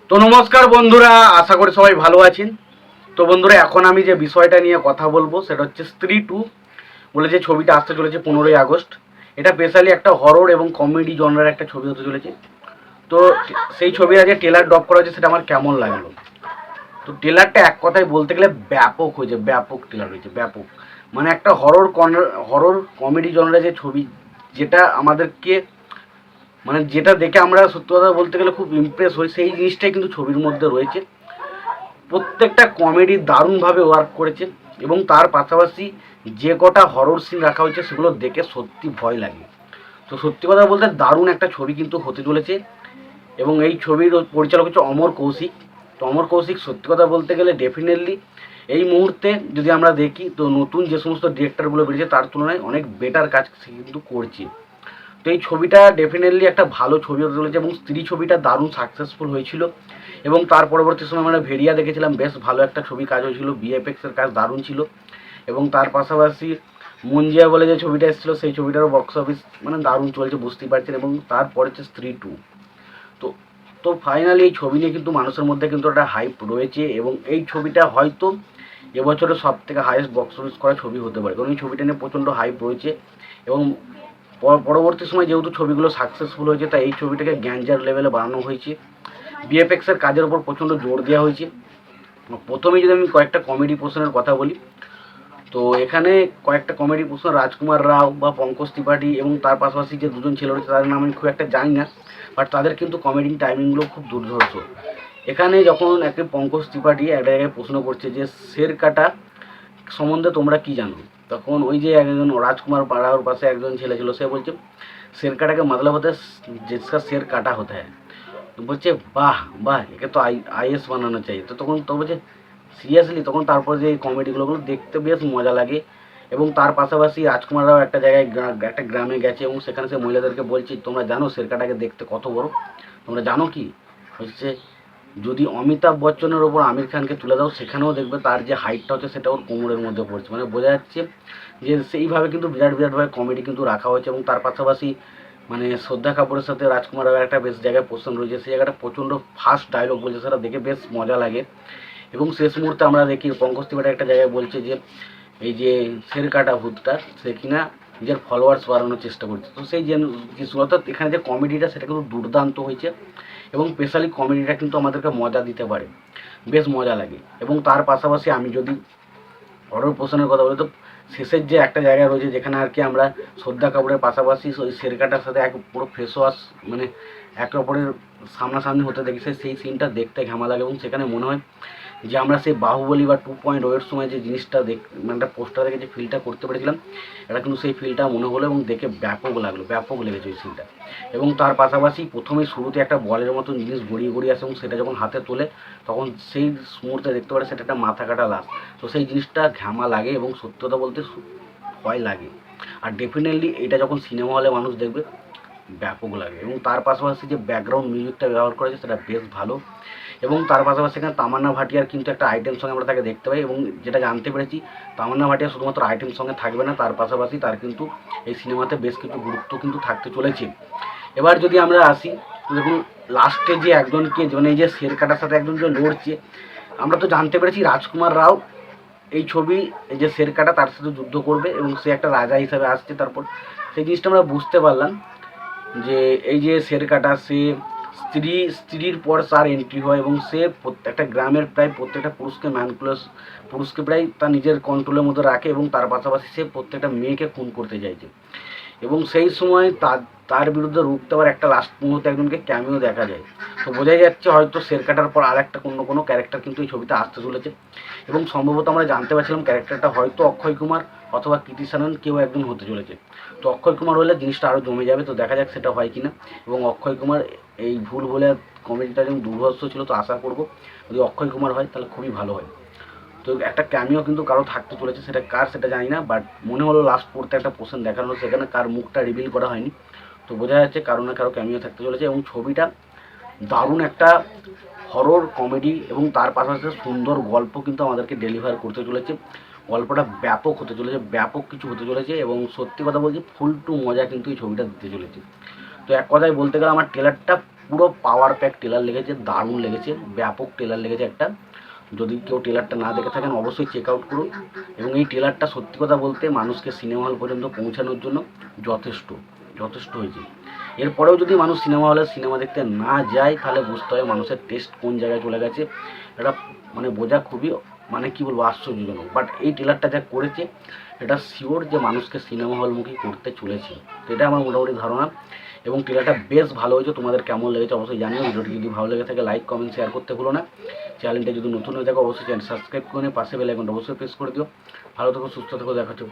তো নমস্কার বন্ধুরা, আশা করি সবাই ভালো আছেন। তো বন্ধুরা, এখন আমি যে বিষয়টা নিয়ে কথা বলবো সেটা হচ্ছে স্ত্রী 2 বলে যে ছবিটা আসতে চলেছে 15ই আগস্ট। এটা স্পেশালি একটা হরর এবং কমেডি জনরার একটা ছবি হতে চলেছে। তো সেই ছবির আগে ট্রেলার ড্রপ করা হয়েছে, সেটা আমার কেমন লাগলো। তো ট্রেলারটা এক কথায় বলতে গেলে ব্যাপক হয়েছে, ব্যাপক ট্রেলার হয়েছে, ব্যাপক। মানে একটা হরর কমেডি জনরার যে ছবি, যেটা আমাদেরকে মানে যেটা দেখে আমরা সত্যি কথা বলতে গেলে খুব ইমপ্রেস হই, সেই জিনিসটাই কিন্তু ছবির মধ্যে রয়েছে। প্রত্যেকটা কমেডি দারুণভাবে ওয়ার্ক করেছে এবং তার পাশাপাশি যে কটা হরর সিন রাখা হয়েছে সেগুলো দেখে সত্যি ভয় লাগে। তো সত্যি কথা বলতে দারুণ একটা ছবি কিন্তু হতে চলেছে। এবং এই ছবির পরিচালক হচ্ছে অমর কৌশিক। তো অমর কৌশিক সত্যি কথা বলতে গেলে ডেফিনেটলি এই মুহূর্তে যদি আমরা দেখি, তো নতুন যে সমস্ত ডিরেক্টরগুলো বেরিয়েছে তার তুলনায় অনেক বেটার কাজ সে কিন্তু করছে। তো এই ছবিটা ডেফিনেটলি একটা ভালো ছবি হতে চলেছে এবং স্ত্রী ছবিটা দারুণ সাকসেসফুল হয়েছিল। এবং তার পরবর্তী সময় আমরা ভেরিয়া দেখেছিলাম, বেশ ভালো একটা ছবি কাজ হয়েছিল, বিএফএক্সের কাজ দারুণ ছিল। এবং তার পাশাপাশি মুঞ্জিয়া বলে যে ছবিটা এসেছিলো সেই ছবিটারও বক্স অফিস মানে দারুণ চলছে, বুঝতেই পারছেন। এবং তারপরে হচ্ছে স্ত্রী 2। তো তো ফাইনালি এই ছবি নিয়ে কিন্তু মানুষের মধ্যে কিন্তু একটা হাইপ রয়েছে এবং এই ছবিটা হয়তো এবছরের সব থেকে হাইয়েস্ট বক্স অফিস করা ছবি হতে পারে, কারণ এই ছবিটা নিয়ে প্রচণ্ড হাইপ রয়েছে। এবং পরবর্তী সময় যেহেতু ছবিগুলো সাকসেসফুল হয়েছে, তাই এই ছবিটাকে গ্যাঞ্জার লেভেলে বানানো হয়েছে। বিএফএক্সের কাজের উপর প্রচণ্ড জোর দেওয়া হয়েছে। প্রথমেই যদি আমি কয়েকটা কমেডি পোর্শনের কথা বলি, তো এখানে কয়েকটা কমেডি পোর্শন রাজকুমার রাও বা পঙ্কজ ত্রিপাঠী এবং তার পাশাপাশি যে দুজন ছেলে রয়েছে তাদের নাম আমি খুব একটা জানি না, বাট তাদের কিন্তু কমেডি টাইমিংগুলো খুব দুর্ধর্ষ। এখানে যখন একটা পঙ্কজ ত্রিপাঠী একটা জায়গায় প্রশ্ন করছে যে শের কাটা সম্বন্ধে তোমরা কি জানো, তখন ওই যে একজন রাজকুমার রাওর পাশে একজন ছেলে ছিল, সে বলছে শের কাটাকে মতলব হতে जिसका शेर काटा होता है। তো বলছে বাহ বাহ, একে তো আইএস বানানো চাই। তো তখন তো বলছে সিরিয়াসলি, তখন তারপর যে কমেডিগুলো দেখতে বেশ মজা লাগে। এবং তার পাশাপাশি রাজকুমার রাও একটা জায়গায় একটা গ্রামে গেছে এবং সেখানে সে মহিলাদেরকে বলছে তোমরা জানো শেরকাটাকে দেখতে কত বড়, তোমরা জানো কি হচ্ছে যদি অমিতাভ বচ্চনের ওপর আমির খানকে তুলে দাও সেখানেও দেখবে তার যে হাইটটা হচ্ছে সেটা ওর কোমরের মধ্যে পড়ছে। মানে বোঝা যাচ্ছে যে সেইভাবে কিন্তু বিরাট বিরাটভাবে কমেডি কিন্তু রাখা হয়েছে। এবং তার পাশাপাশি মানে শ্রদ্ধা কাপুরের সাথে রাজকুমার রাওয়ের একটা বেশ জায়গায় পোর্শন রয়েছে, সেই জায়গাটা প্রচণ্ড ফাস্ট ডায়লগ বলছে, সেটা দেখে বেশ মজা লাগে। এবং শেষ মুহূর্তে আমরা দেখি পঙ্কজ ত্রিপাঠী একটা জায়গায় বলছে যে এই যে শের কাটা ভূতটা সে কিনা নিজের ফলোয়ার্স বাড়ানোর চেষ্টা করছে। তো সেই যে অর্থাৎ এখানে যে কমেডিটা সেটা কিন্তু দুর্দান্ত হয়েছে এবং স্পেশালি কমেডিটা কিন্তু আমাদেরকে মজা দিতে পারে, বেশ মজা লাগে। এবং তার পাশাপাশি আমি যদি হরর পোর্শনের কথা বলি, তো শেষের যে একটা জায়গা রয়েছে যেখানে আর কি আমরা শ্রদ্ধা কাপুরের পাশাপাশি ওই শেরকাটার সাথে এক পুরো ফেস ওয়াশ মানে একে অপরের সামনাসামনি হতে দেখি, সেই সিনটা দেখতে ঘামা লাগে। এবং সেখানে মনে হয় যে আমরা সেই বাহুবলী বা 2.0 এর সময় যে জিনিসটা মানে একটা পোস্টার দেখে যে ফিলটা করতে পেরেছিলাম, এটা কিন্তু সেই ফিলটা মনে হলো এবং দেখে ব্যাপক লাগলো, ব্যাপক লেগেছে ওই সিনটা। এবং তার পাশাপাশি প্রথমে শুরুতে একটা বলের মতন জিনিস গড়িয়ে গড়িয়ে আসে এবং সেটা যখন হাতে তোলে তখন সেই মুহূর্তে দেখতে পারে সেটা একটা মাথা কাটা লাশ। তো সেই জিনিসটা ঘামা লাগে এবং সত্যতা বলতে ভয় লাগে। আর ডেফিনেটলি এটা যখন সিনেমা হলে মানুষ দেখবে ব্যাপক লাগে। এবং তার পাশাপাশি যে ব্যাকগ্রাউন্ড মিউজিকটা ব্যবহার করা হয়েছে সেটা বেশ ভালো। এবং তার পাশাপাশি এখানে তামান্না ভাটিয়ার কিন্তু একটা আইটেম সঙ্গে আমরা তাকে দেখতে পাই। এবং যেটা জানতে পেরেছি তামান্না ভাটিয়া শুধুমাত্র আইটেম সঙ্গে থাকবে না, তার পাশাপাশি তার কিন্তু এই সিনেমাতে বেশ কিছু গুরুত্ব কিন্তু থাকতে চলেছে। এবার যদি আমরা আসি, দেখুন লাস্টে যে একজনকে মানে এই যে শের কাটার সাথে একজন যে লড়ছে, আমরা তো জানতে পেরেছি রাজকুমার রাও এই ছবি এই যে শের কাটা তার সাথে যুদ্ধ করবে এবং সে একটা রাজা হিসাবে আসছে। তারপর সেই জিনিসটা আমরা বুঝতে পারলাম যে এই যে শের কাটা সে স্ত্রীর পর তার এন্ট্রি হয় এবং সে প্রত্যেকটা গ্রামের প্রায় প্রত্যেকটা পুরুষকে প্রায় তার নিজের কন্ট্রোলের মধ্যে রাখে এবং তার পাশাপাশি সে প্রত্যেকটা মেয়েকে খুন করতে চাইছে। এবং সেই সময় তার বিরুদ্ধে রুখতে আবার একটা লাস্ট মুহূর্তে একজনকে ক্যামিও দেখা যায়। তো বোঝাই যাচ্ছে হয়তো শের কাটার পর আর একটা কোনো ক্যারেক্টার কিন্তু এই ছবিতে আসতে চলেছে। এবং সম্ভবত আমরা জানতে পারছিলাম ক্যারেক্টারটা হয়তো অক্ষয় কুমার অথবা কৃতি সানন কেউ একজন হতে চলেছে। তো অক্ষয় কুমার হলে জিনিসটা আরও জমে যাবে, তো দেখা যাক সেটা হয় কিনা। এবং অক্ষয় কুমার এই ভুল বলে কমেডিটা যেমন দুর্ধর্ষ ছিল, তো আশা করবো যদি অক্ষয় কুমার হয় তাহলে খুবই ভালো হয়। তো একটা ক্যামিও কিন্তু কারো থাকতে চলেছে, সেটা কার সেটা জানি না, বাট মনে হলো লাস্ট পড়তে একটা পোর্শন দেখানো হলো, সেখানে কার মুখটা রিভিল করা হয়নি। তো বোঝা যাচ্ছে কারো না কারো ক্যামিও থাকতে চলেছে। এবং ছবিটা দারুণ একটা হরর কমেডি এবং তার পাশাপাশি সুন্দর গল্প কিন্তু আমাদেরকে ডেলিভার করতে চলেছে। গল্পটা ব্যাপক হতে চলেছে, ব্যাপক কিছু হতে চলেছে। এবং সত্যি কথা বলছি ফুল টু মজা কিন্তু এই ছবিটা দিতে চলেছে। তো এক কথায় বলতে গেলে আমার ট্রেলারটা পুরো পাওয়ার প্যাক ট্রেলার লেগেছে, দারুণ লেগেছে, ব্যাপক ট্রেলার লেগেছে একটা। যদি কেউ ট্রেলারটা না দেখে থাকেন অবশ্যই চেক আউট করুন। এবং এই ট্রেলারটা সত্যি কথা বলতে মানুষকে সিনেমা হল পর্যন্ত পৌঁছানোর জন্য যথেষ্ট যথেষ্ট হয়েছে। এরপরেও যদি মানুষ সিনেমা হলে সিনেমা দেখতে না যায় তাহলে বুঝতে হবে মানুষের টেস্ট কোন জায়গায় চলে গেছে। এটা মানে বোঝা খুবই মানে কী বলবো আশ্চর্যজনক। বাট এই ট্রেলারটা যা করেছে এটা শিওর যে মানুষকে সিনেমা হলমুখী করতে চলেছে। তো এটা আমার মোটামুটি ধারণা। এবং ট্রেলারটা বেশ ভালো হয়েছে। তোমাদের কেমন লেগেছে অবশ্যই জানিও। ভিডিওটি যদি ভালো লেগে থাকে লাইক কমেন্ট শেয়ার করতে ভুলো না। চ্যানেলটা যদি নতুন হয়ে থাকে অবশ্যই চ্যানেল সাবস্ক্রাইব করে পাশে বেল আইকনটা অবশ্যই প্রেস করে দিও। ভালো থেকো, সুস্থ থেকো, দেখা হচ্ছে।